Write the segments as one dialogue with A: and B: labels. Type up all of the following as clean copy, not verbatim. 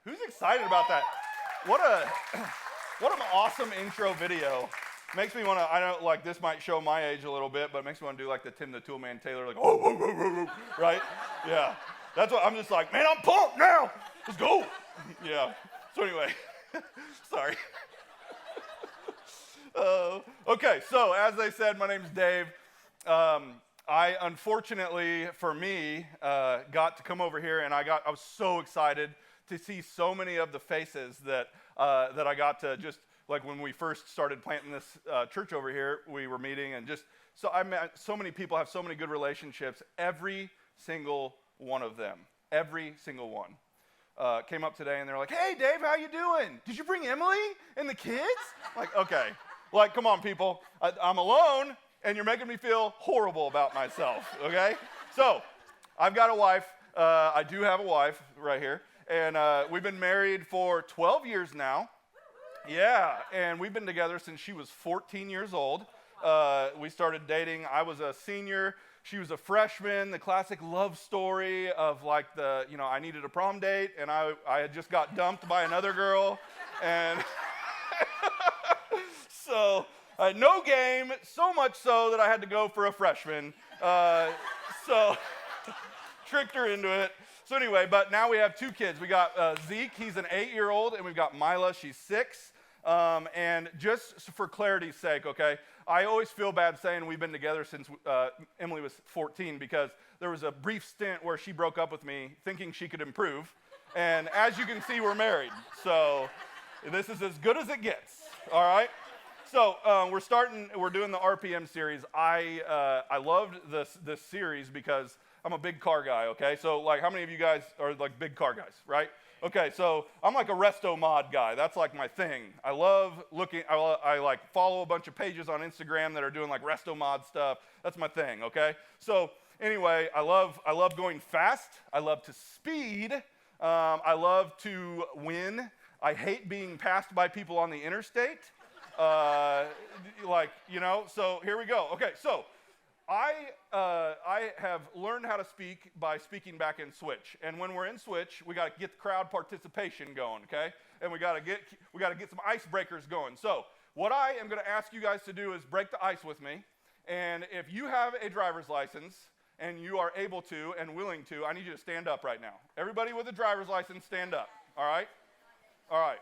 A: Who's excited about that? What an awesome intro video. Makes me want to, I know, like, this might show my age a little bit, but it makes me want to do like the Tim the Toolman Taylor, like, right? Yeah. That's what I'm just like, man, I'm pumped now. Let's go. Yeah. So anyway, sorry. Okay, so as they said, my name's Dave. I unfortunately, for me, got to come over here, and I was so excited to see so many of the faces that I got to just, like when we first started planting this church over here, we were meeting, and just, so I met so many people, have so many good relationships. Every single one of them, every single one, came up today, and they're like, hey, Dave, how you doing? Did you bring Emily and the kids? Like, okay. Like, come on, people. I'm alone, and you're making me feel horrible about myself, okay? So, I've got a wife. I do have a wife right here, and we've been married for 12 years now. Yeah, and we've been together since she was 14 years old. We started dating. I was a senior. She was a freshman, the classic love story of like I needed a prom date, and I had just got dumped by another girl, and so no game, so much so that I had to go for a freshman. So tricked her into it. So anyway, but now we have two kids. We got Zeke, he's an 8-year-old, and we've got Mila, she's 6. And just for clarity's sake, okay, I always feel bad saying we've been together since Emily was 14 because there was a brief stint where she broke up with me thinking she could improve. And as you can see, we're married. So this is as good as it gets, all right? So we're doing the RPM series. I loved this series because I'm a big car guy, okay? So like how many of you guys are like big car guys, right? Okay, so I'm like a resto mod guy. That's like my thing. I love looking, I like follow a bunch of pages on Instagram that are doing like resto mod stuff. That's my thing, okay? So anyway, I love going fast. I love to speed. I love to win. I hate being passed by people on the interstate. So here we go. Okay, so I have learned how to speak by speaking back in Switch. And when we're in Switch, we got to get the crowd participation going, okay? And we got to get some icebreakers going. So what I am going to ask you guys to do is break the ice with me. And if you have a driver's license and you are able to and willing to, I need you to stand up right now. Everybody with a driver's license, stand up, all right? All right.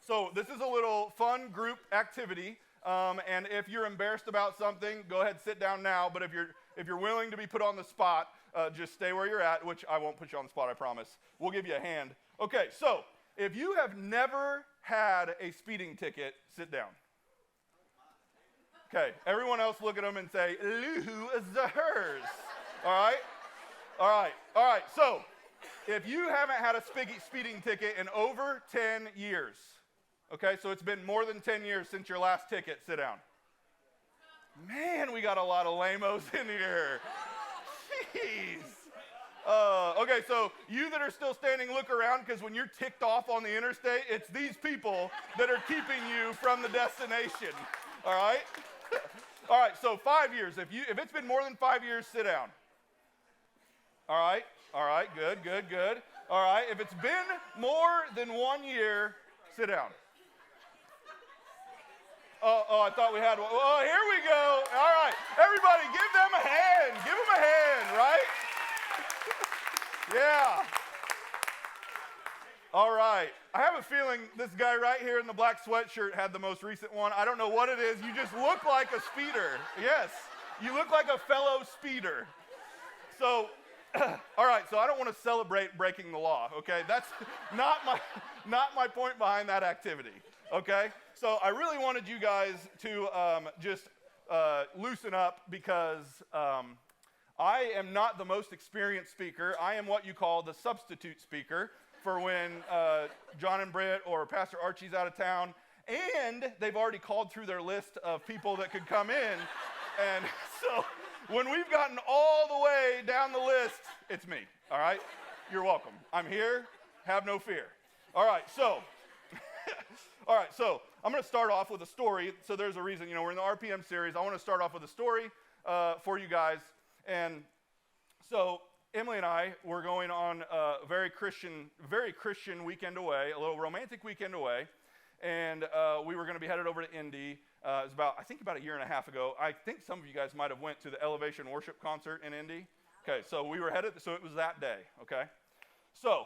A: So this is a little fun group activity. And if you're embarrassed about something, go ahead and sit down now. But if you're willing to be put on the spot, just stay where you're at, which I won't put you on the spot, I promise. We'll give you a hand. Okay, so if you have never had a speeding ticket, sit down. Okay, everyone else look at them and say, losers. All right? All right, all right. So if you haven't had a speeding ticket in over 10 years, okay, so it's been more than 10 years since your last ticket. Sit down. Man, we got a lot of lamos in here. Jeez. Okay, so you that are still standing, look around, because when you're ticked off on the interstate, it's these people that are keeping you from the destination. All right? All right, so 5 years. If it's been more than 5 years, sit down. All right, good. All right, if it's been more than 1 year, sit down. Oh, I thought we had one. Oh, here we go. All right. Everybody, give them a hand. Give them a hand, right? Yeah. All right. I have a feeling this guy right here in the black sweatshirt had the most recent one. I don't know what it is. You just look like a speeder. Yes. You look like a fellow speeder. So, all right. So I don't want to celebrate breaking the law, okay? That's not my point behind that activity, okay? So I really wanted you guys to just loosen up because I am not the most experienced speaker. I am what you call the substitute speaker for when John and Britt or Pastor Archie's out of town, and they've already called through their list of people that could come in. And so when we've gotten all the way down the list, it's me, all right? You're welcome. I'm here. Have no fear. All right, so I'm going to start off with a story. So there's a reason, we're in the RPM series. I want to start off with a story for you guys. And so Emily and I were going on a very Christian weekend away, a little romantic weekend away, and we were going to be headed over to Indy. It was about a year and a half ago. I think some of you guys might have went to the Elevation Worship concert in Indy. Okay, so we were headed, so it was that day, okay? So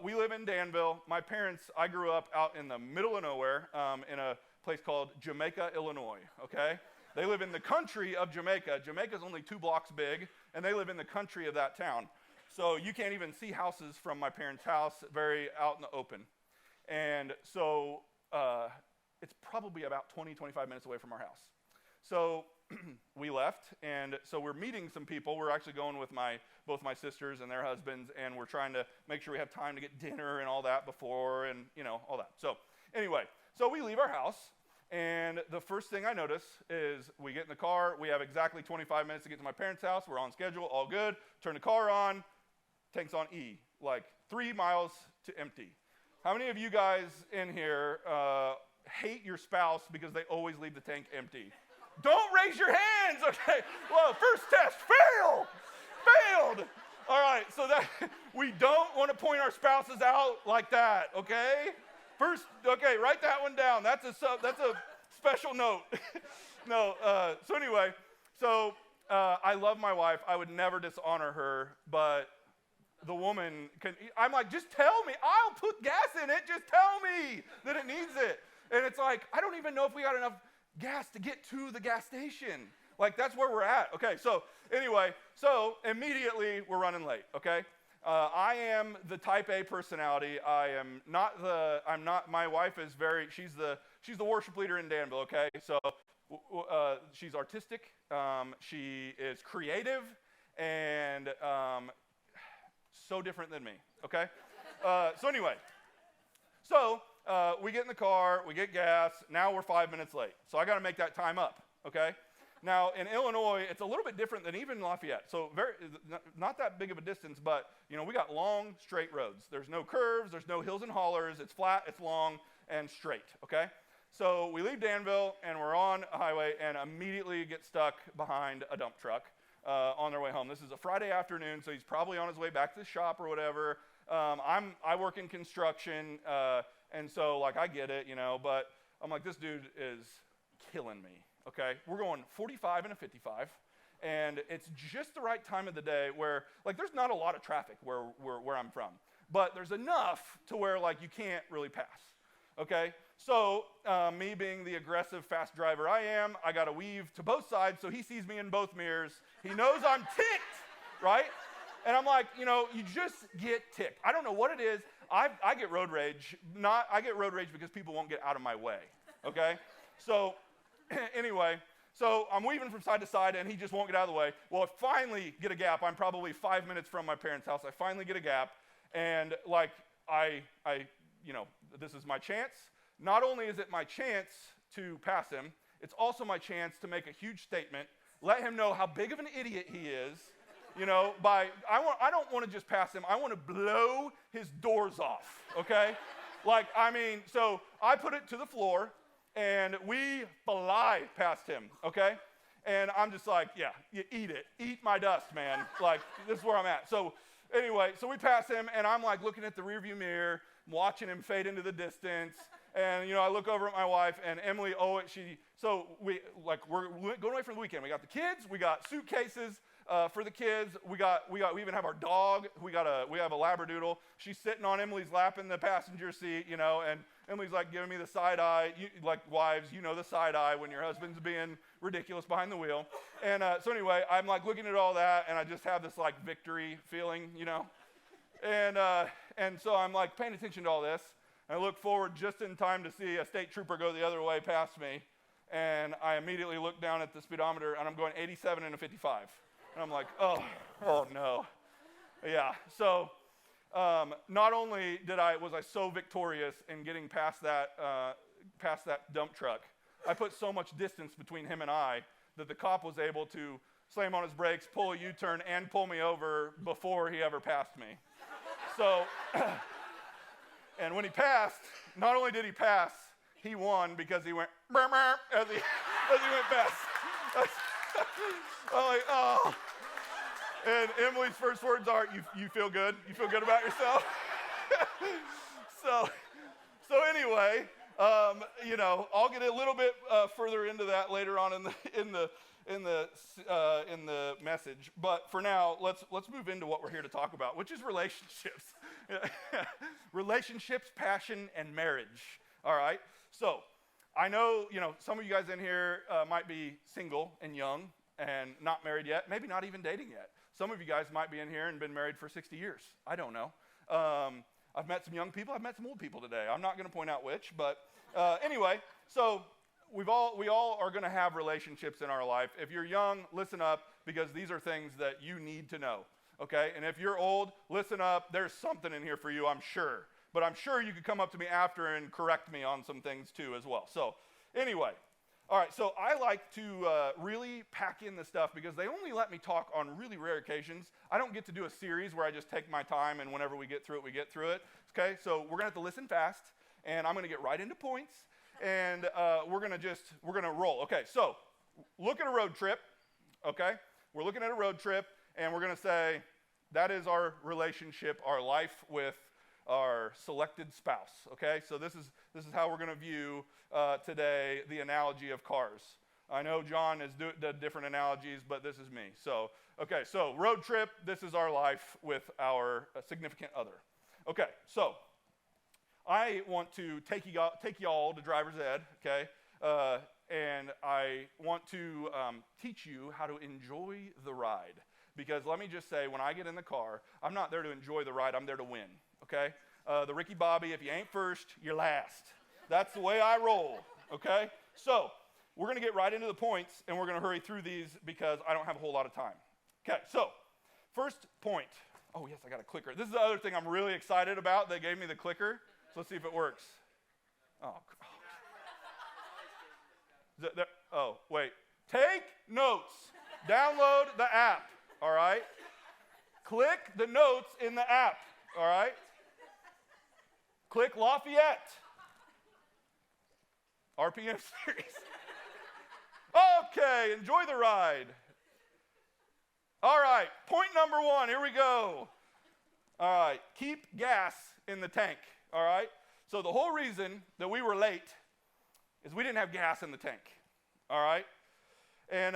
A: we live in Danville. My parents, I grew up out in the middle of nowhere in a place called Jamaica, Illinois, okay? They live in the country of Jamaica. Jamaica's only 2 blocks big, and they live in the country of that town. So you can't even see houses from my parents' house, very out in the open. And so it's probably about 20, 25 minutes away from our house. So we left, and so we're meeting some people. We're actually going with both my sisters and their husbands, and we're trying to make sure we have time to get dinner and all that before, and all that. So anyway, so we leave our house, and the first thing I notice is we get in the car. We have exactly 25 minutes to get to my parents' house. We're on schedule, all good. Turn the car on, tank's on E, like 3 miles to empty. How many of you guys in here hate your spouse because they always leave the tank empty? Don't raise your hands, okay? Well, first test, failed. All right, so that we don't want to point our spouses out like that, okay? First, okay, write that one down. That's a special note. No, so anyway, I love my wife. I would never dishonor her, but the woman I'm like, just tell me. I'll put gas in it. Just tell me that it needs it. And it's like, I don't even know if we got enough gas to get to the gas station. Like, that's where we're at. Okay, so anyway, so immediately we're running late, okay? I am the type A personality. My wife is she's the worship leader in Danville, okay? So she's artistic, she is creative, and so different than me, okay? So anyway, we get in the car, we get gas, now we're 5 minutes late. So I got to make that time up, okay? Now, in Illinois, it's a little bit different than even Lafayette. So not that big of a distance, but, we got long, straight roads. There's no curves, there's no hills and hollers. It's flat, it's long, and straight, okay? So we leave Danville, and we're on a highway, and immediately get stuck behind a dump truck on their way home. This is a Friday afternoon, so he's probably on his way back to the shop or whatever. I work in construction, and so, I get it, but I'm like, this dude is killing me, okay? We're going 45 and a 55, and it's just the right time of the day where, there's not a lot of traffic where I'm from, but there's enough to where, you can't really pass, okay? So, me being the aggressive, fast driver I am, I got to weave to both sides so he sees me in both mirrors. He knows I'm ticked, right? And I'm like, you just get ticked. I don't know what it is. I get road rage. I get road rage because people won't get out of my way, okay? So anyway, so I'm weaving from side to side, and he just won't get out of the way. Well, I finally get a gap. I'm probably 5 minutes from my parents' house. I finally get a gap, and this is my chance. Not only is it my chance to pass him, it's also my chance to make a huge statement, let him know how big of an idiot he is. I don't want to just pass him. I want to blow his doors off, okay? So I put it to the floor, and we fly past him, okay? And I'm just like, yeah, you eat it. Eat my dust, man. This is where I'm at. So anyway, so we pass him, and I'm looking at the rearview mirror, watching him fade into the distance. And, I look over at my wife, and Emily, we're going away for the weekend. We got the kids, we got suitcases for the kids. We even have our dog. We have a Labradoodle. She's sitting on Emily's lap in the passenger seat, and Emily's giving me the side eye. Wives, the side eye when your husband's being ridiculous behind the wheel. And so anyway, I'm looking at all that, and I just have this victory feeling, And so I'm paying attention to all this. And I look forward just in time to see a state trooper go the other way past me. And I immediately look down at the speedometer, and I'm going 87 and a 55. And I'm like, oh no. Yeah, so not only was I so victorious in getting past that dump truck, I put so much distance between him and I that the cop was able to slam on his brakes, pull a U-turn, and pull me over before he ever passed me. So, and when he passed, not only did he pass, he won because he went burr, burr, as he went past. I'm like, oh. And Emily's first words are, you feel good? You feel good about yourself? So anyway, I'll get a little bit further into that later on in the message. But for now, let's move into what we're here to talk about, which is relationships. Relationships, passion, and marriage. All right. So I know some of you guys in here might be single and young and not married yet, maybe not even dating yet. Some of you guys might be in here and been married for 60 years. I don't know. I've met some young people. I've met some old people today. I'm not going to point out which, but anyway, so we all are going to have relationships in our life. If you're young, listen up, because these are things that you need to know, okay? And if you're old, listen up. There's something in here for you, I'm sure. But I'm sure you could come up to me after and correct me on some things too as well. So anyway, all right, so I like to really pack in the stuff because they only let me talk on really rare occasions. I don't get to do a series where I just take my time and whenever we get through it, we get through it. Okay, so we're gonna have to listen fast, and I'm gonna get right into points, and we're gonna roll. Okay, so look at a road trip. Okay, we're looking at a road trip, and we're gonna say that is our relationship, our life with our selected spouse. Okay, so this is how we're gonna view today the analogy of cars. I know John has done different analogies, but this is me. So okay, so road trip. This is our life with our significant other. Okay, so I want to take y'all to driver's ed, okay? And I want to teach you how to enjoy the ride. Because let me just say, when I get in the car, I'm not there to enjoy the ride, I'm there to win, okay? The Ricky Bobby, if you ain't first, you're last. That's the way I roll, okay? So we're going to get right into the points, and we're going to hurry through these because I don't have a whole lot of time. Okay, so first point. Oh, yes, I got a clicker. This is the other thing I'm really excited about. They gave me the clicker. So let's see if it works. Oh, wait. Take notes. Download the app, all right? Click the notes in the app, all right? Click Lafayette. RPM series. Okay, enjoy the ride. All right, point number 1, here we go. All right, keep gas in the tank, all right? So the whole reason that we were late is we didn't have gas in the tank, all right? And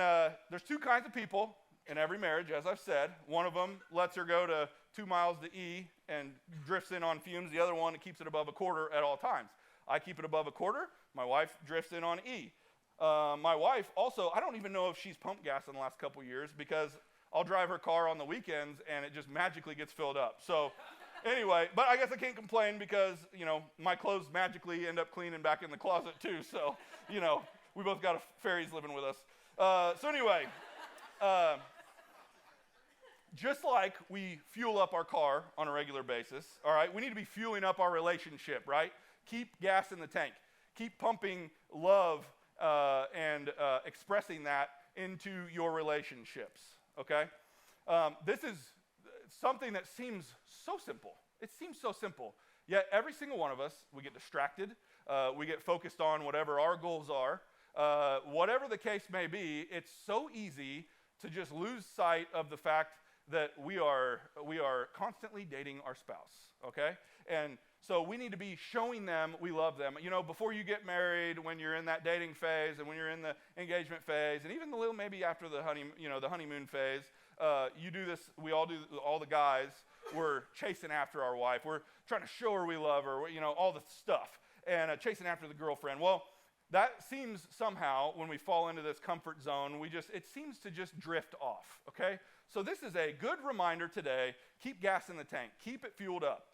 A: there's two kinds of people in every marriage, as I've said. One of them lets her go to 2 miles to E and drifts in on fumes. The other one keeps it above a quarter at all times. I keep it above a quarter. My wife drifts in on E. My wife also, I don't even know if she's pumped gas in the last couple years because I'll drive her car on the weekends and it just magically gets filled up. So anyway, but I guess I can't complain because, my clothes magically end up clean and back in the closet too. So, we both got fairies living with us. So anyway, just like we fuel up our car on a regular basis, all right, we need to be fueling up our relationship, right? Keep gas in the tank. Keep pumping love and expressing that into your relationships, okay? This is something that seems so simple. It seems so simple. Yet every single one of us, we get distracted. We get focused on whatever our goals are. Whatever the case may be, it's so easy to just lose sight of the fact that we are constantly dating our spouse, okay? And so we need to be showing them we love them. Before you get married, when you're in that dating phase and when you're in the engagement phase, and even a little maybe after the honeymoon phase, you do this, we all do, all the guys, we're chasing after our wife. We're trying to show her we love her, all the stuff, and chasing after the girlfriend. Well, that seems somehow, when we fall into this comfort zone, it seems to just drift off, okay? So this is a good reminder today, keep gas in the tank, keep it fueled up.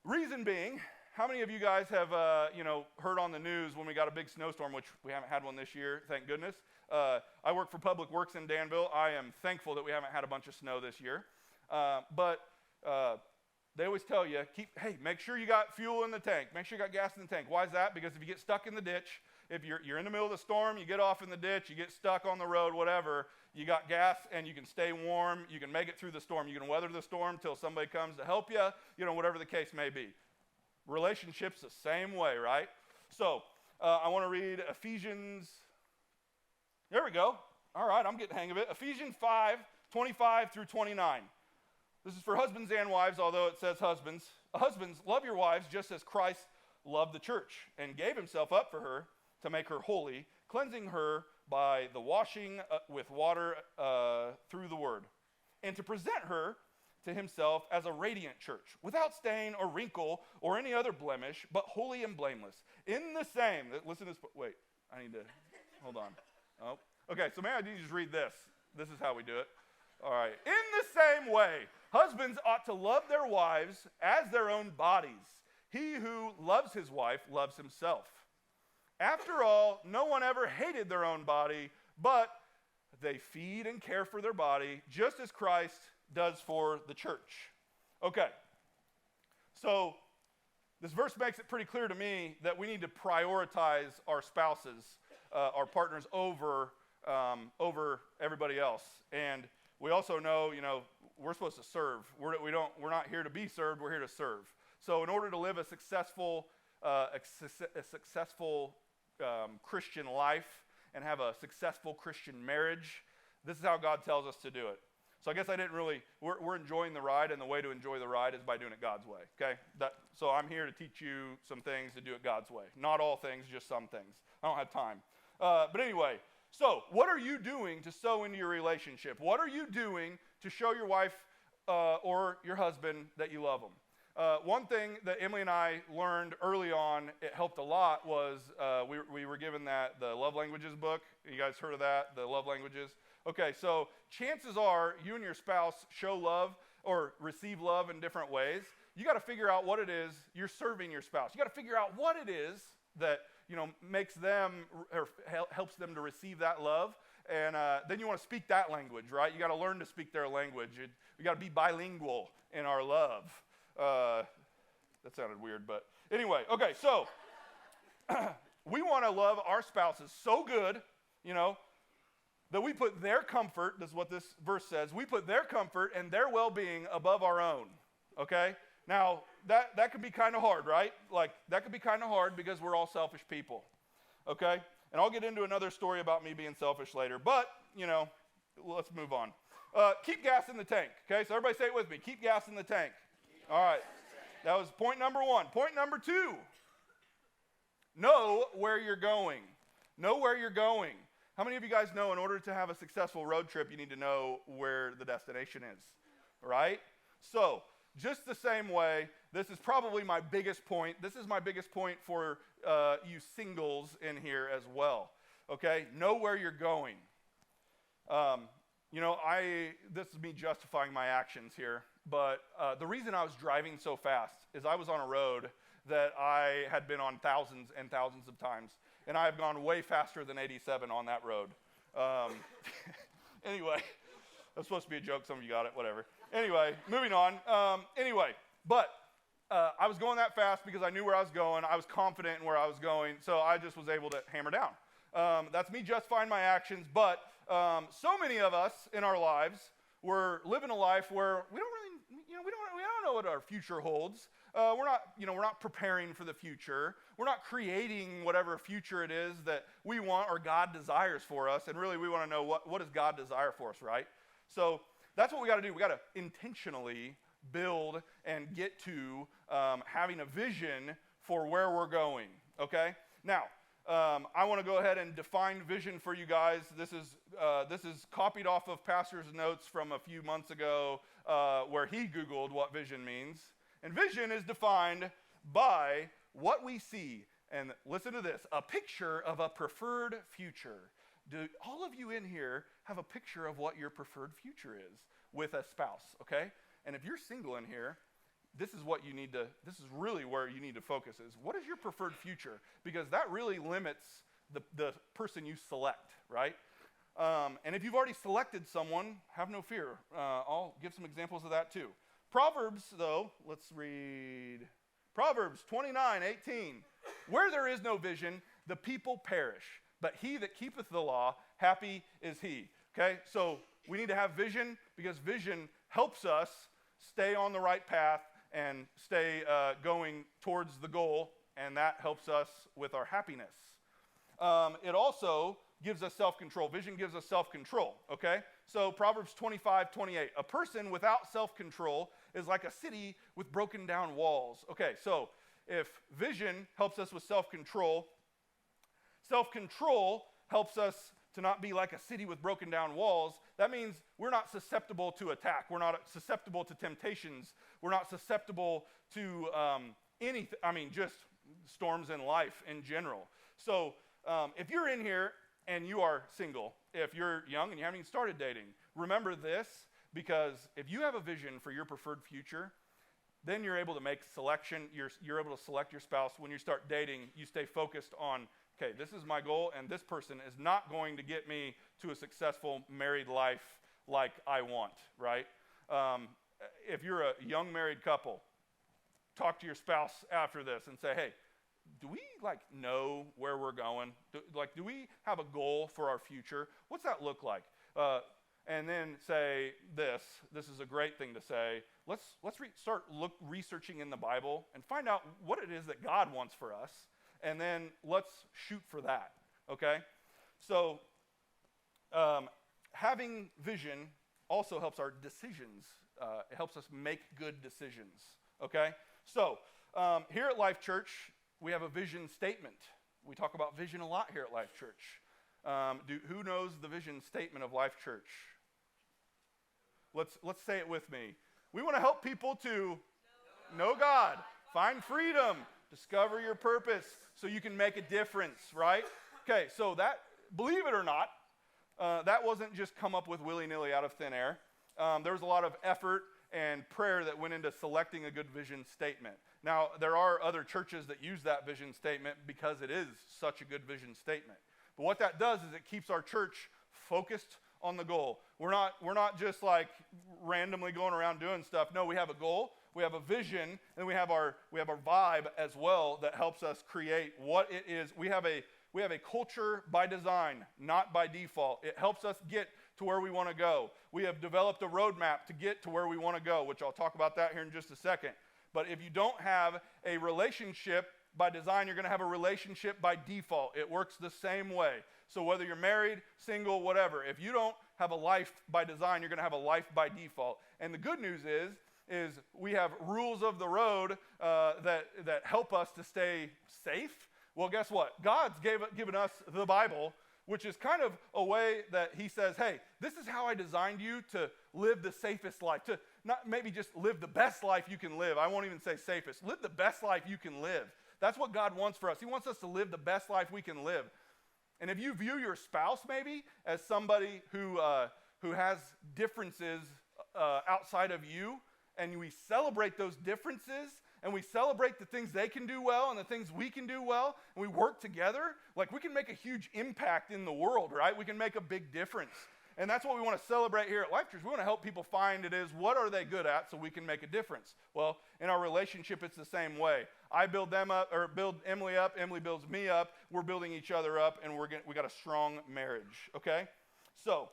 A: Reason being, how many of you guys have, heard on the news when we got a big snowstorm, which we haven't had one this year, thank goodness. I work for Public Works in Danville. I am thankful that we haven't had a bunch of snow this year. But they always tell you, make sure you got fuel in the tank. Make sure you got gas in the tank. Why is that? Because if you get stuck in the ditch, if you're in the middle of the storm, you get off in the ditch, you get stuck on the road, whatever, you got gas and you can stay warm, you can make it through the storm, you can weather the storm till somebody comes to help you, whatever the case may be. Relationships the same way, right? So I want to read Ephesians. There we go. All right, I'm getting the hang of it. Ephesians 5, 25 through 29. This is for husbands and wives, although it says husbands. Husbands, love your wives just as Christ loved the church and gave himself up for her to make her holy, cleansing her by the washing with water through the word, and to present her to himself as a radiant church, without stain or wrinkle or any other blemish, but holy and blameless. In the same, listen to this, wait, I need to, hold on. Oh, okay, so maybe I need to just read this. This is how we do it. All right. In the same way, husbands ought to love their wives as their own bodies. He who loves his wife loves himself. After all, no one ever hated their own body, but they feed and care for their body, just as Christ does for the church. Okay, so this verse makes it pretty clear to me that we need to prioritize our spouses, our partners over everybody else. And we also know, we're supposed to serve. We're not here to be served. We're here to serve. So in order to live a successful Christian life and have a successful Christian marriage, this is how God tells us to do it. So I guess we're enjoying the ride, and the way to enjoy the ride is by doing it God's way, okay? So I'm here to teach you some things to do it God's way. Not all things, just some things. I don't have time. But anyway, so what are you doing to sow into your relationship? What are you doing to show your wife or your husband that you love them? One thing that Emily and I learned early on, it helped a lot, was we were given the Love Languages book. You guys heard of that, the Love Languages? Okay, so chances are you and your spouse show love or receive love in different ways. You got to figure out what it is you're serving your spouse. You got to figure out what it is that makes them or helps them to receive that love, and then you want to speak that language, right? You got to learn to speak their language. We got to be bilingual in our love. That sounded weird, but anyway, okay, so we want to love our spouses so good, that we put their comfort, this is what this verse says, we put their comfort and their well-being above our own, okay? Now, that could be kind of hard, right? Like, that could be kind of hard because we're all selfish people, okay? And I'll get into another story about me being selfish later, but, let's move on. Keep gas in the tank, okay? So everybody say it with me. Keep gas in the tank. All right. That was point number one. Point number two, know where you're going. Know where you're going. How many of you guys know in order to have a successful road trip, you need to know where the destination is, right? So, just the same way, this is probably my biggest point. This is my biggest point for you singles in here as well, okay? Know where you're going. This is me justifying my actions here, but the reason I was driving so fast is I was on a road that I had been on thousands and thousands of times, and I have gone way faster than 87 on that road. Anyway, that's supposed to be a joke. Some of you got it, whatever. Anyway, moving on. But I was going that fast because I knew where I was going. I was confident in where I was going, so I just was able to hammer down. That's me justifying my actions, but so many of us in our lives, we're living a life where we don't know what our future holds. We're not preparing for the future. We're not creating whatever future it is that we want or God desires for us. And really, we want to know what does God desire for us, right? So that's what we got to do. We got to intentionally build and get to having a vision for where we're going. Okay. Now, I want to go ahead and define vision for you guys. This is copied off of Pastor's notes from a few months ago, where he Googled what vision means. And vision is defined by what we see. And listen to this, a picture of a preferred future. Do all of you in here have a picture of what your preferred future is with a spouse, okay? And if you're single in here, this is really where you need to focus is, what is your preferred future? Because that really limits the person you select, right? And if you've already selected someone, have no fear. I'll give some examples of that too. Proverbs, though, let's read. Proverbs 29:18. Where there is no vision, the people perish. But he that keepeth the law, happy is he. Okay, so we need to have vision because vision helps us stay on the right path and stay going towards the goal, and that helps us with our happiness. It also gives us self-control. Vision gives us self-control, okay? So Proverbs 25:28. A person without self-control is like a city with broken down walls. Okay, so if vision helps us with self-control, self-control helps us to not be like a city with broken down walls. That means we're not susceptible to attack. We're not susceptible to temptations. We're not susceptible to anything. I mean, just storms in life in general. So if you're in here and you are single, if you're young and you haven't even started dating, remember this, because if you have a vision for your preferred future, then you're able to make selection. You're able to select your spouse. When you start dating, you stay focused on, okay, this is my goal, and this person is not going to get me to a successful married life like I want, right? If you're a young married couple, talk to your spouse after this and say, hey, do we know where we're going? Do we have a goal for our future? What's that look like? And then say this is a great thing to say. Let's start researching in the Bible and find out what it is that God wants for us, and then let's shoot for that, okay? So having vision also helps our decisions. It helps us make good decisions, okay? So here at Life Church, we have a vision statement. We talk about vision a lot here at Life Church. Who knows the vision statement of Life Church? Let's say it with me. We want to help people to know God, find freedom, discover your purpose, so you can make a difference, right? Okay, so that, believe it or not, that wasn't just come up with willy-nilly out of thin air. There was a lot of effort and prayer that went into selecting a good vision statement. Now, there are other churches that use that vision statement because it is such a good vision statement. But what that does is it keeps our church focused on the goal. We're not just like randomly going around doing stuff. No, we have a goal, we have a vision, and we have our vibe as well that helps us create what it is. We have a culture by design, not by default. It helps us get to where we want to go. We have developed a roadmap to get to where we want to go, which I'll talk about that here in just a second. But if you don't have a relationship by design, you're going to have a relationship by default. It works the same way. So whether you're married, single, whatever, if you don't have a life by design, you're going to have a life by default. And the good news is we have rules of the road that help us to stay safe. Well, guess what? God's given us the Bible, which is kind of a way that he says, hey, this is how I designed you to live the safest life, to not maybe just live the best life you can live. I won't even say safest. Live the best life you can live. That's what God wants for us. He wants us to live the best life we can live. And if you view your spouse maybe as somebody who has differences outside of you, and we celebrate those differences, and we celebrate the things they can do well and the things we can do well, and we work together, like we can make a huge impact in the world, right? We can make a big difference. And that's what we want to celebrate here at Life Church. We want to help people find it is, what are they good at so we can make a difference? Well, in our relationship, it's the same way. I build them up, or build Emily up, Emily builds me up, we're building each other up, and we got a strong marriage, okay? So,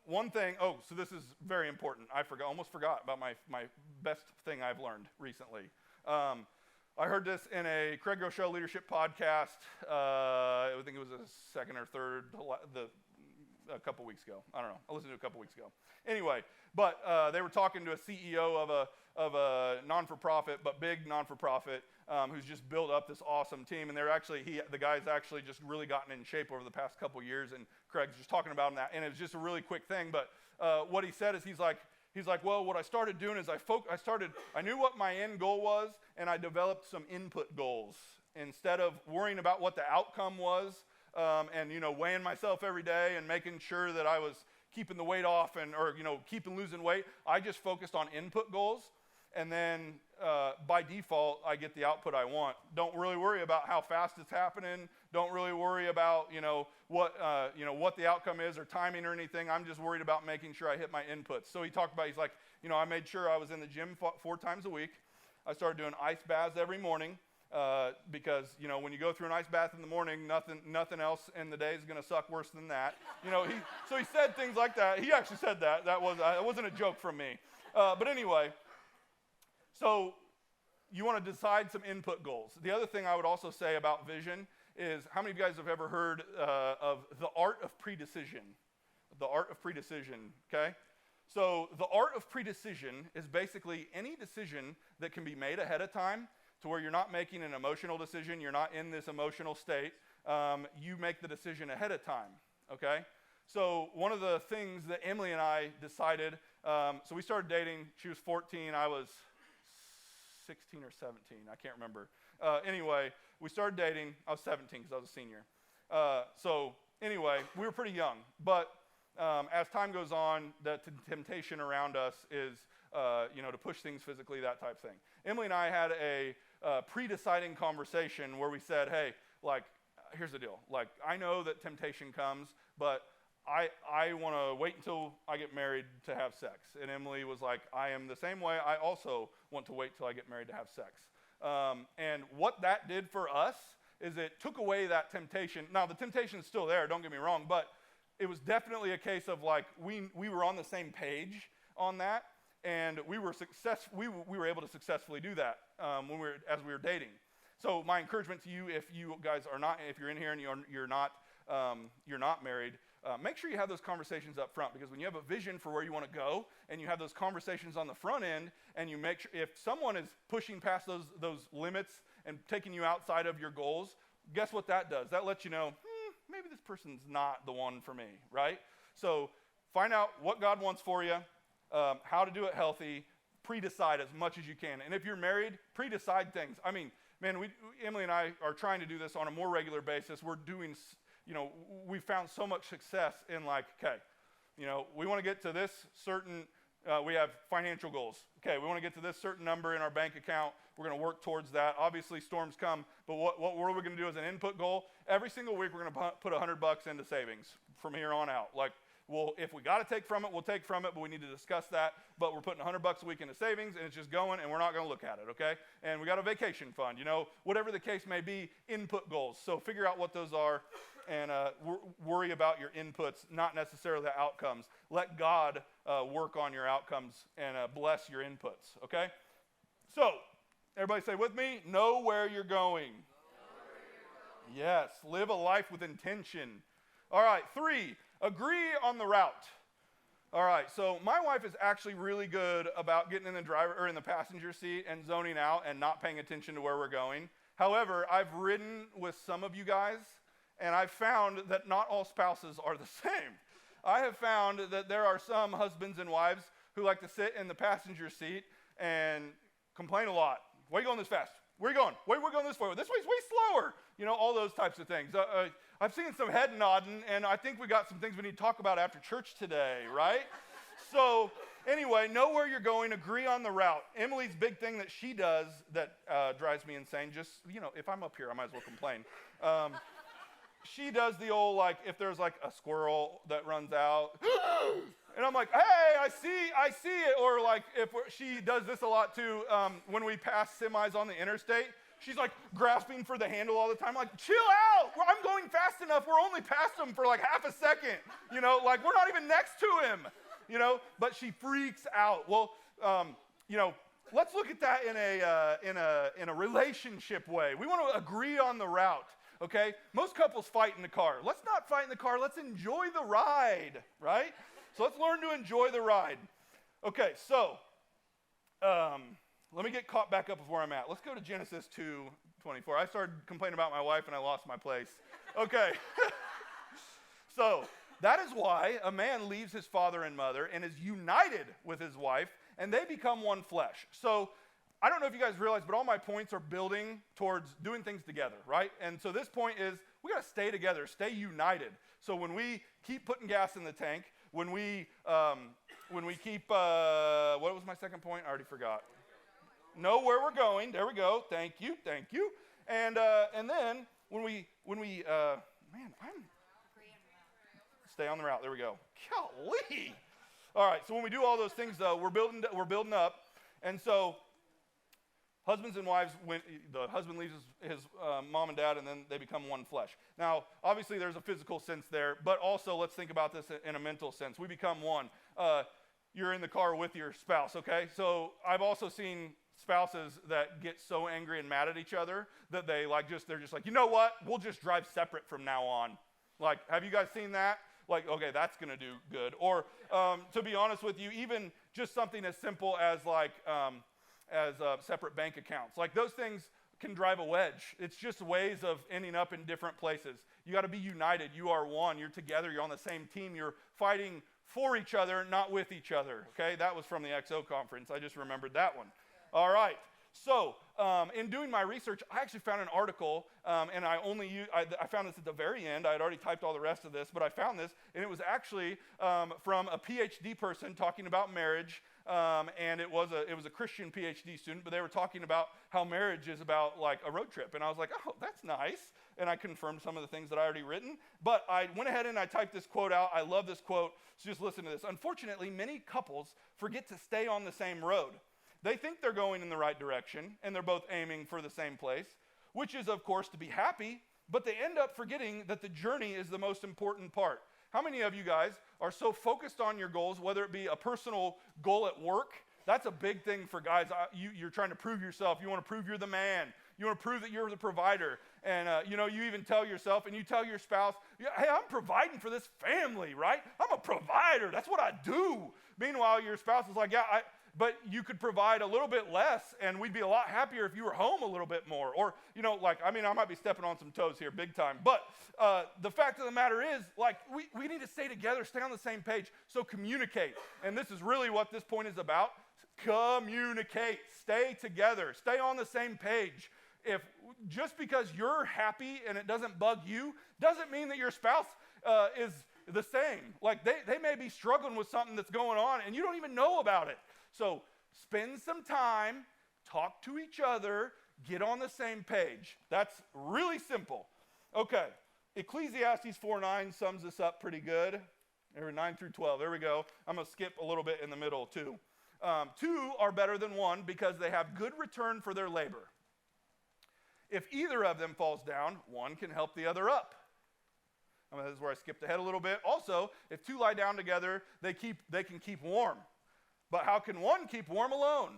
A: one thing, so this is very important. I almost forgot about my best thing I've learned recently. I heard this in a Craig Rochelle leadership podcast. I think it was the second or third, a couple weeks ago. I don't know. I listened to it a couple weeks ago. Anyway, but they were talking to a CEO of a non-for-profit, but big non-for-profit, who's just built up this awesome team. And the guy's actually just really gotten in shape over the past couple years. And Craig's just talking about that. And it was just a really quick thing. But what he said is he's like, well, what I started doing is I knew what my end goal was, and I developed some input goals. Instead of worrying about what the outcome was, and weighing myself every day and making sure that I was keeping the weight off or losing weight, I just focused on input goals, and then by default I get the output I want. Don't really worry about how fast it's happening. Don't really worry about what the outcome is or timing or anything. I'm just worried about making sure I hit my inputs. So he's like, I made sure I was in the gym 4 times a week. I started doing ice baths every morning. Because when you go through an ice bath in the morning, nothing else in the day is going to suck worse than that. So he said things like that. He actually said that. That wasn't a joke from me. But anyway, so you want to decide some input goals. The other thing I would also say about vision is, how many of you guys have ever heard of the art of predecision? The art of predecision, okay? So the art of predecision is basically any decision that can be made ahead of time to where you're not making an emotional decision, you're not in this emotional state, you make the decision ahead of time, okay? So one of the things that Emily and I decided, so we started dating, she was 14, I was 16 or 17, I can't remember. Anyway, we started dating, I was 17 because I was a senior. So anyway, we were pretty young, but as time goes on, the temptation around us is, to push things physically, that type of thing. Emily and I had a pre-deciding conversation where we said, hey, like, here's the deal. Like, I know that temptation comes, but I want to wait until I get married to have sex. And Emily was like, I am the same way. I also want to wait till I get married to have sex. And what that did for us is it took away that temptation. Now, the temptation's still there, don't get me wrong, but it was definitely a case of like we were on the same page on that, and we were able to successfully do that as we were dating. So my encouragement to you, if you guys are not, if you're in here and you're not married, make sure you have those conversations up front, because when you have a vision for where you want to go and you have those conversations on the front end, and you make sure if someone is pushing past those limits and taking you outside of your goals, guess what that does? That lets you know, maybe this person's not the one for me, right? So find out what God wants for you, how to do it healthy, pre-decide as much as you can. And if you're married, pre-decide things. I mean, man, Emily and I are trying to do this on a more regular basis. We're doing, we found so much success in like, okay, we want to get to this certain, we have financial goals. Okay, we want to get to this certain number in our bank account. We're going to work towards that. Obviously, storms come, but what we're going to do as an input goal, every single week we're going to put $100 into savings from here on out. Like, well, if we got to take from it, we'll take from it, but we need to discuss that. But we're putting $100 a week into savings, and it's just going, and we're not going to look at it, okay? And we got a vacation fund, whatever the case may be, input goals. So figure out what those are, and worry about your inputs, not necessarily the outcomes. Let God work on your outcomes and bless your inputs, okay? So, everybody say with me, know where you're going. Yes, live a life with intention. All right, 3, agree on the route. All right, so my wife is actually really good about getting in the passenger seat and zoning out and not paying attention to where we're going. However, I've ridden with some of you guys, and I've found that not all spouses are the same. I have found that there are some husbands and wives who like to sit in the passenger seat and complain a lot. Why are you going this fast? Where are you going? Why are we going this way? This way's way slower. All those types of things. I've seen some head nodding, and I think we got some things we need to talk about after church today, right? So anyway, know where you're going, agree on the route. Emily's big thing that she does that drives me insane, just, if I'm up here, I might as well complain. She does the old, like, if there's like a squirrel that runs out, and I'm like, hey, I see it. Or like, she does this a lot too, when we pass semis on the interstate, she's like grasping for the handle all the time, like, chill out, I'm going fast enough, we're only past him for like half a second, like we're not even next to him, but she freaks out. Well, let's look at that in a relationship way. We want to agree on the route. Okay, most couples fight in the car. Let's not fight in the car. Let's enjoy the ride, right? So let's learn to enjoy the ride. Okay, so let me get caught back up with where I'm at. Let's go to Genesis 2:24. I started complaining about my wife and I lost my place. Okay, so that is why a man leaves his father and mother and is united with his wife, and they become one flesh. So I don't know if you guys realize, but all my points are building towards doing things together, right? And so this point is we got to stay together, stay united. So when we keep putting gas in the tank, when we keep, what was my second point? I already forgot. Know where we're going. There we go. Thank you. And then when we stay on the route. There we go. Golly. All right. So when we do all those things, though, we're building up, and so. Husbands and wives, when the husband leaves his mom and dad, and then they become one flesh. Now, obviously, there's a physical sense there, but also let's think about this in a mental sense. We become one. You're in the car with your spouse, okay? So I've also seen spouses that get so angry and mad at each other that they're just like, you know what? We'll just drive separate from now on. Like, have you guys seen that? Like, okay, that's going to do good. Or to be honest with you, even just something as simple as separate bank accounts. Like, those things can drive a wedge. It's just ways of ending up in different places. You got to be united. You are one. You're together. You're on the same team. You're fighting for each other, not with each other. Okay, that was from the XO conference. I just remembered that one. All right. So in doing my research, I actually found an article, and I found this at the very end. I had already typed all the rest of this, but I found this, and it was actually from a PhD person talking about marriage, and it was a Christian PhD student, but they were talking about how marriage is about like a road trip, and I was like, oh, that's nice, and I confirmed some of the things that I already written, but I went ahead and I typed this quote out. I love this quote, so just listen to this. Unfortunately, many couples forget to stay on the same road. They think they're going in the right direction, and they're both aiming for the same place, which is, of course, to be happy, but they end up forgetting that the journey is the most important part. How many of you guys are so focused on your goals, whether it be a personal goal at work? That's a big thing for guys. You're trying to prove yourself. You want to prove you're the man. You want to prove that you're the provider. And, you even tell yourself and you tell your spouse, hey, I'm providing for this family, right? I'm a provider. That's what I do. Meanwhile, your spouse is like, yeah, but you could provide a little bit less, and we'd be a lot happier if you were home a little bit more. Or, I might be stepping on some toes here big time. But the fact of the matter is, we need to stay together, stay on the same page. So communicate. And this is really what this point is about. Communicate. Stay together. Stay on the same page. If just because you're happy and it doesn't bug you, doesn't mean that your spouse is the same. Like, they may be struggling with something that's going on, and you don't even know about it. So spend some time, talk to each other, get on the same page. That's really simple. Okay, Ecclesiastes 4:9 sums this up pretty good. There 9 through 12, there we go. I'm going to skip a little bit in the middle too. Two are better than one because they have good return for their labor. If either of them falls down, one can help the other up. This is where I skipped ahead a little bit. Also, if two lie down together, they can keep warm. But how can one keep warm alone?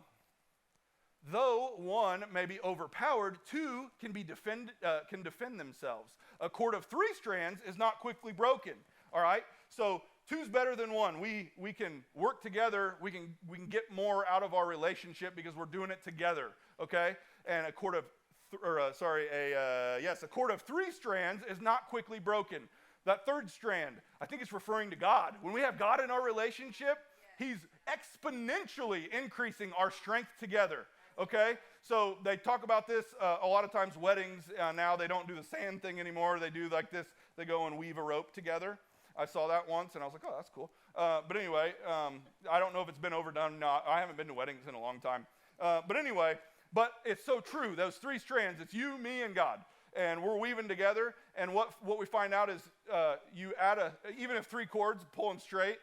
A: Though one may be overpowered, two can defend themselves. A cord of 3 strands is not quickly broken. All right? So two's better than one. We can work together. We can get more out of our relationship because we're doing it together. Okay? And a cord of 3 strands is not quickly broken. That third strand, I think it's referring to God. When we have God in our relationship, He's exponentially increasing our strength together, okay? So they talk about this a lot of times, weddings, now they don't do the sand thing anymore. They do like this. They go and weave a rope together. I saw that once, and I was like, oh, that's cool. But anyway, I don't know if it's been overdone. No, I haven't been to weddings in a long time. But anyway, but it's so true. Those 3 strands, it's you, me, and God. And we're weaving together, and what we find out is you add even if 3 cords pulling straight,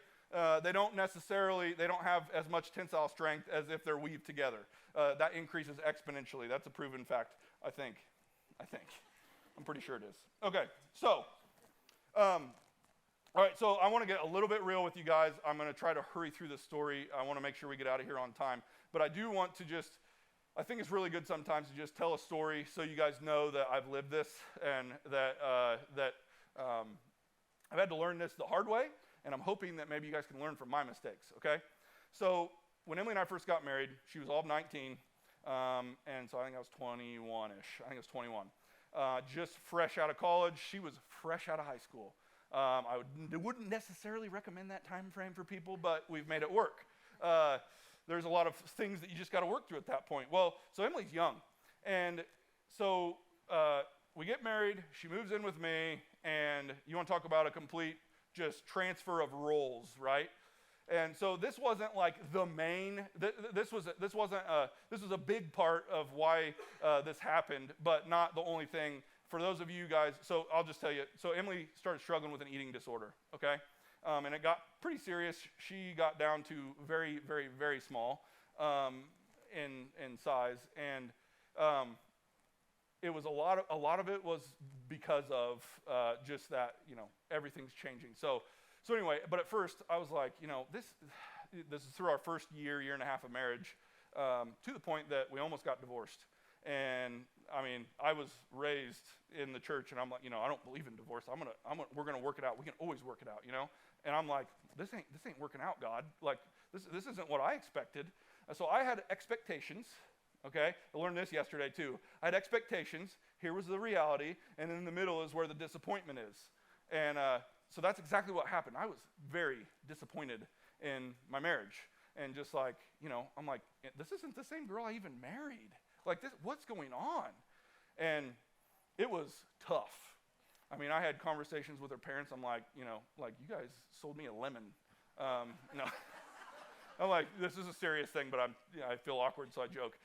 A: they don't have as much tensile strength as if they're weaved together. That increases exponentially. That's a proven fact, I think. I'm pretty sure it is. Okay, so, all right, so I want to get a little bit real with you guys. I'm going to try to hurry through this story. I want to make sure we get out of here on time. But I do want to I think it's really good sometimes to just tell a story so you guys know that I've lived this and that I've had to learn this the hard way. And I'm hoping that maybe you guys can learn from my mistakes, okay? So when Emily and I first got married, she was all of 19, and so I think I was 21-ish. 21. Just fresh out of college. She was fresh out of high school. I wouldn't necessarily recommend that time frame for people, but we've made it work. There's a lot of things that you just got to work through at that point. Well, so Emily's young, and so we get married. She moves in with me, and you want to talk about a complete just transfer of roles, right? And so this wasn't like the main. This was a big part of why this happened, but not the only thing. For those of you guys, so I'll just tell you. So Emily started struggling with an eating disorder, okay, and it got pretty serious. She got down to very, very, very small in size, and it was a lot of it was because of just that, everything's changing. So anyway, but at first I was like, this is through our first year and a half of marriage. to the point that we almost got divorced. And I mean, I was raised in the church, and I'm like, I don't believe in divorce. We're gonna work it out. We can always work it out, And I'm like, this ain't working out, God. Like, this isn't what I expected. So I had expectations. Okay, I learned this yesterday too. I had expectations. Here was the reality, and in the middle is where the disappointment is. And so that's exactly what happened. I was very disappointed in my marriage, and just like, I'm like, this isn't the same girl I even married. Like, what's going on? And it was tough. I mean, I had conversations with her parents. I'm like, you guys sold me a lemon. No. I'm like, this is a serious thing, but I feel awkward, so I joke.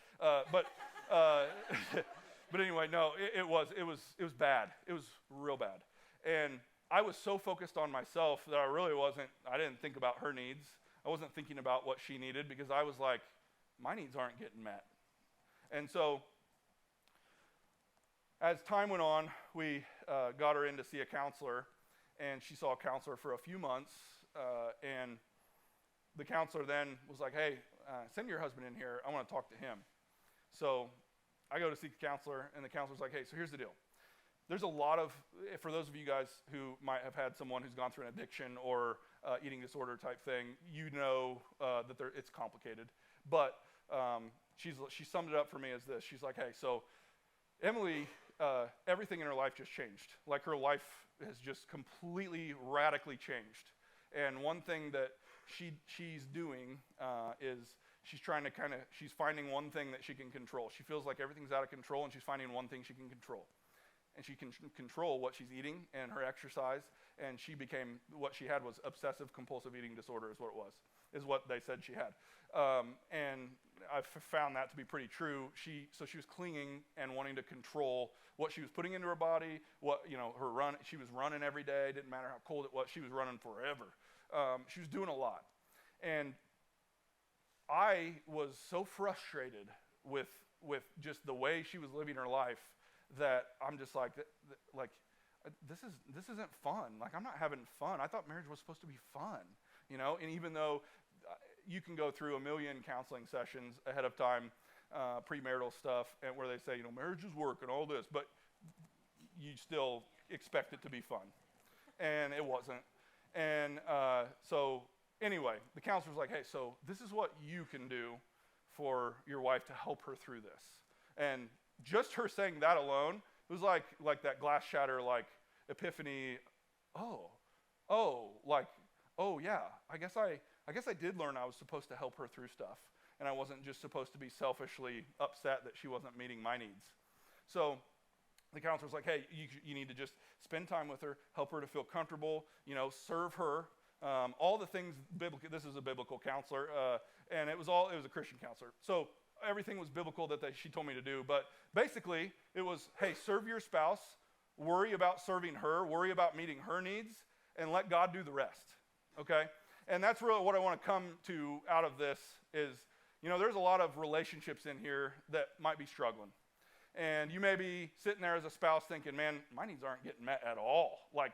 A: But anyway, no, it was bad. It was real bad. And I was so focused on myself that I didn't think about her needs. I wasn't thinking about what she needed, because I was like, my needs aren't getting met. And so as time went on, we got her in to see a counselor, and she saw a counselor for a few months, and the counselor then was like, hey, send your husband in here. I want to talk to him. So I go to see the counselor, and the counselor's like, hey, so here's the deal. There's a lot of, for those of you guys who might have had someone who's gone through an addiction or eating disorder type thing, that it's complicated. But she summed it up for me as this. She's like, hey, so Emily, everything in her life just changed. Like, her life has just completely, radically changed. And one thing that she's doing is she's finding one thing that she can control. She feels like everything's out of control, and she's finding one thing she can control. And she can control what she's eating and her exercise, and what she had was obsessive compulsive eating disorder is what they said she had. And I found that to be pretty true. So she was clinging and wanting to control what she was putting into her body, her run. She was running every day. Didn't matter how cold it was. She was running forever. She was doing a lot. And I was so frustrated with just the way she was living her life that I'm just like, this isn't fun. Like, I'm not having fun. I thought marriage was supposed to be fun, And even though you can go through a million counseling sessions ahead of time, premarital stuff, and where they say, marriage is work and all this, but you still expect it to be fun. And it wasn't. And so anyway, the counselor's like, hey, so this is what you can do for your wife to help her through this. And just her saying that alone, it was like that glass shatter, like epiphany. Yeah, I guess I did learn I was supposed to help her through stuff, and I wasn't just supposed to be selfishly upset that she wasn't meeting my needs. So the counselor's like, hey, you need to just spend time with her, help her to feel comfortable, serve her, all the things biblical. This is a biblical counselor, and it was a Christian counselor. So everything was biblical that she told me to do. But basically, it was, hey, serve your spouse, worry about serving her, worry about meeting her needs, and let God do the rest. Okay? And that's really what I want to come to out of this is, there's a lot of relationships in here that might be struggling. And you may be sitting there as a spouse thinking, man, my needs aren't getting met at all. Like,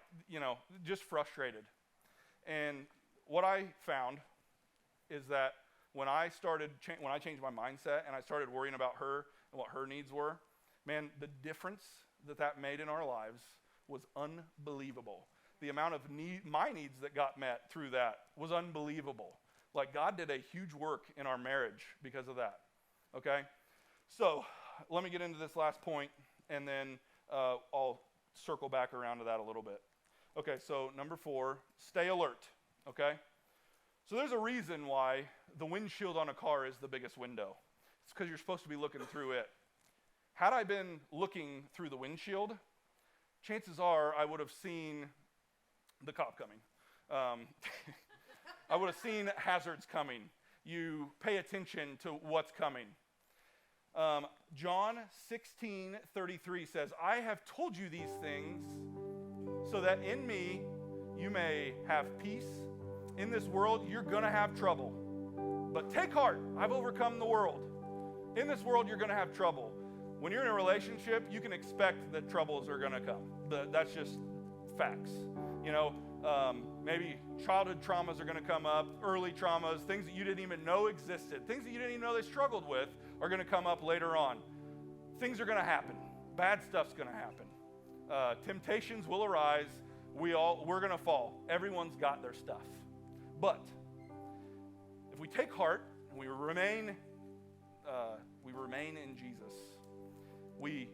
A: just frustrated. And what I found is that when I changed my mindset and I started worrying about her and what her needs were, man, the difference that made in our lives was unbelievable. The amount of my needs that got met through that was unbelievable. Like, God did a huge work in our marriage because of that, okay? So let me get into this last point, and then I'll circle back around to that a little bit. Okay, so number 4, stay alert, okay? So there's a reason why the windshield on a car is the biggest window. It's because you're supposed to be looking through it. Had I been looking through the windshield, chances are I would have seen the cop coming. I would have seen hazards coming. You pay attention to what's coming. John 16:33 says, I have told you these things so that in me you may have peace. In this world, you're going to have trouble. But take heart, I've overcome the world. In this world, you're going to have trouble. When you're in a relationship, you can expect that troubles are going to come. That's just facts. Maybe childhood traumas are going to come up, early traumas, things that you didn't even know existed, things that you didn't even know they struggled with are going to come up later on. Things are going to happen. Bad stuff's going to happen. Temptations will arise. We're going to fall. Everyone's got their stuff. But if we take heart and we remain in Jesus, we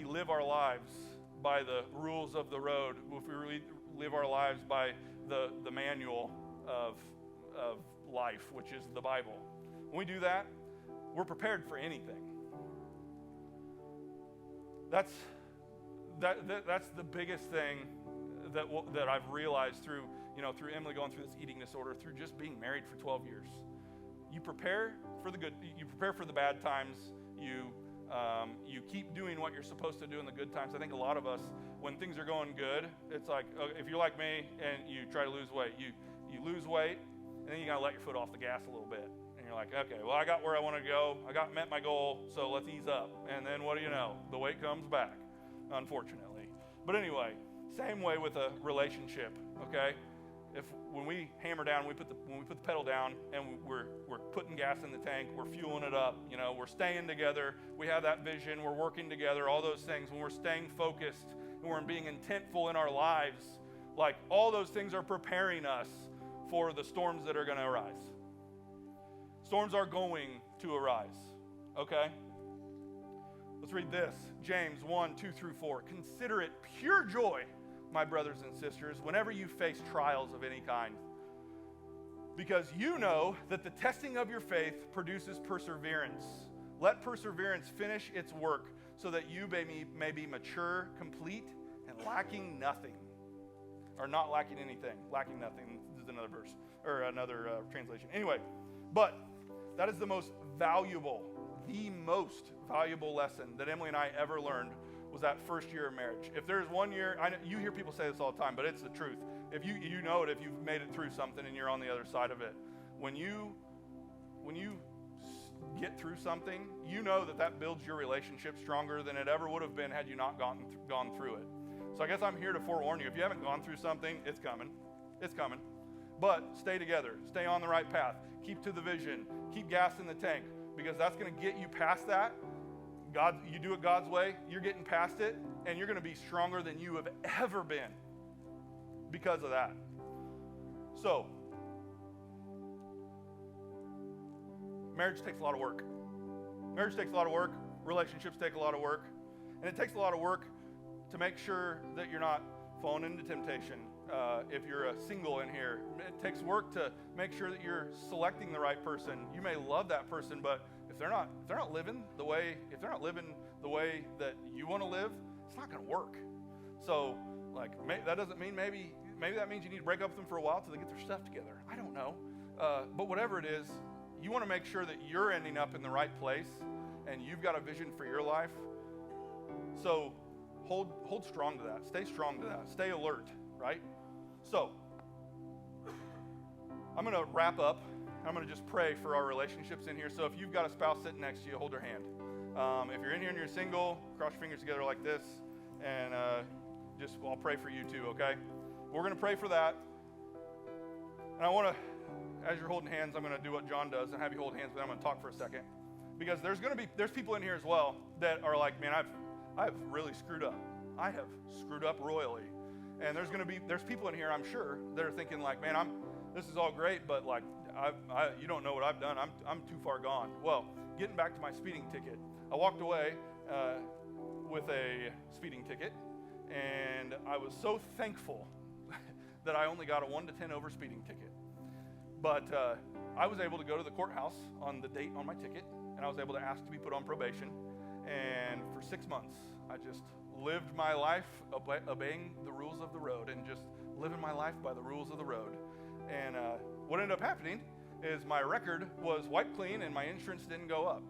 A: live our lives by the rules of the road. If we really live our lives by the manual of life, which is the Bible. When we do that, we're prepared for anything. That's the biggest thing that I've realized through Emily going through this eating disorder, through just being married for 12 years. You prepare for the good. You prepare for the bad times. You keep doing what you're supposed to do in the good times. I think a lot of us, when things are going good, it's like, if you're like me and you try to lose weight, you lose weight, and then you got to let your foot off the gas a little bit. And you're like, okay, well, I got where I want to go. Met my goal, so let's ease up. And then what do you know? The weight comes back, unfortunately. But anyway, same way with a relationship, okay? When we hammer down, when we put the pedal down, and we're putting gas in the tank, we're fueling it up, we're staying together, we have that vision, we're working together, all those things, when we're staying focused, and we're being intentful in our lives, like all those things are preparing us for the storms that are going to arise. Storms are going to arise, okay? Let's read this, James 1:2-4. Consider it pure joy, my brothers and sisters, whenever you face trials of any kind, because you know that the testing of your faith produces perseverance. Let perseverance finish its work, so that you may be mature, complete, and lacking nothing. Or not lacking anything. Lacking nothing. This is another verse, or another translation. Anyway, but that is the most valuable lesson that Emily and I ever learned, was that first year of marriage. If there's 1 year, you hear people say this all the time, but it's the truth. If you know it, if you've made it through something and you're on the other side of it, when you get through something, you know that builds your relationship stronger than it ever would have been had you not gone through it. So I guess I'm here to forewarn you. If you haven't gone through something, it's coming. It's coming. But stay together. Stay on the right path. Keep to the vision. Keep gas in the tank, because that's going to get you past that. You do it God's way, you're getting past it, and you're going to be stronger than you have ever been because of that. So, marriage takes a lot of work. Marriage takes a lot of work. Relationships take a lot of work. And it takes a lot of work to make sure that you're not falling into temptation. If you're a single in here, it takes work to make sure that you're selecting the right person. You may love that person, but if they're not living the way that you want to live, it's not going to work. So, that doesn't mean maybe that means you need to break up with them for a while till they get their stuff together. I don't know, but whatever it is, you want to make sure that you're ending up in the right place, and you've got a vision for your life. So, hold strong to that. Stay strong to that. Stay alert, right? So, I'm going to wrap up. I'm going to just pray for our relationships in here. So if you've got a spouse sitting next to you, hold their hand. If you're in here and you're single, cross your fingers together like this, and I'll pray for you too, okay? We're going to pray for that. And I want to, as you're holding hands, I'm going to do what John does and have you hold hands, but I'm going to talk for a second. Because there's people in here as well that are like, man, I've really screwed up. I have screwed up royally. And there's people in here, I'm sure, that are thinking like, man, this is all great, but like, you don't know what I've done. I'm too far gone. Well, getting back to my speeding ticket, I walked away with a speeding ticket, and I was so thankful that I only got a 1 to 10 over speeding ticket. But I was able to go to the courthouse on the date on my ticket, and I was able to ask to be put on probation. And for 6 months, I just lived my life obeying the rules of the road and just living my life by the rules of the road. And what ended up happening is my record was wiped clean and my insurance didn't go up.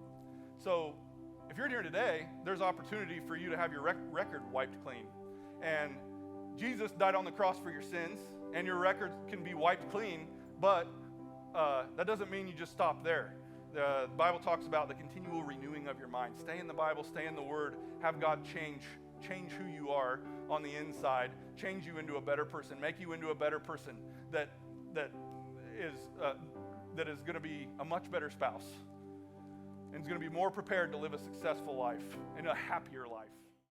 A: So if you're here today, there's opportunity for you to have your record wiped clean. And Jesus died on the cross for your sins, and your record can be wiped clean, but that doesn't mean you just stop there. The Bible talks about the continual renewing of your mind. Stay in the Bible, stay in the Word, have God change change who you are on the inside, change you into a better person, make you into a better person that is going to be a much better spouse and is going to be more prepared to live a successful life and a happier life.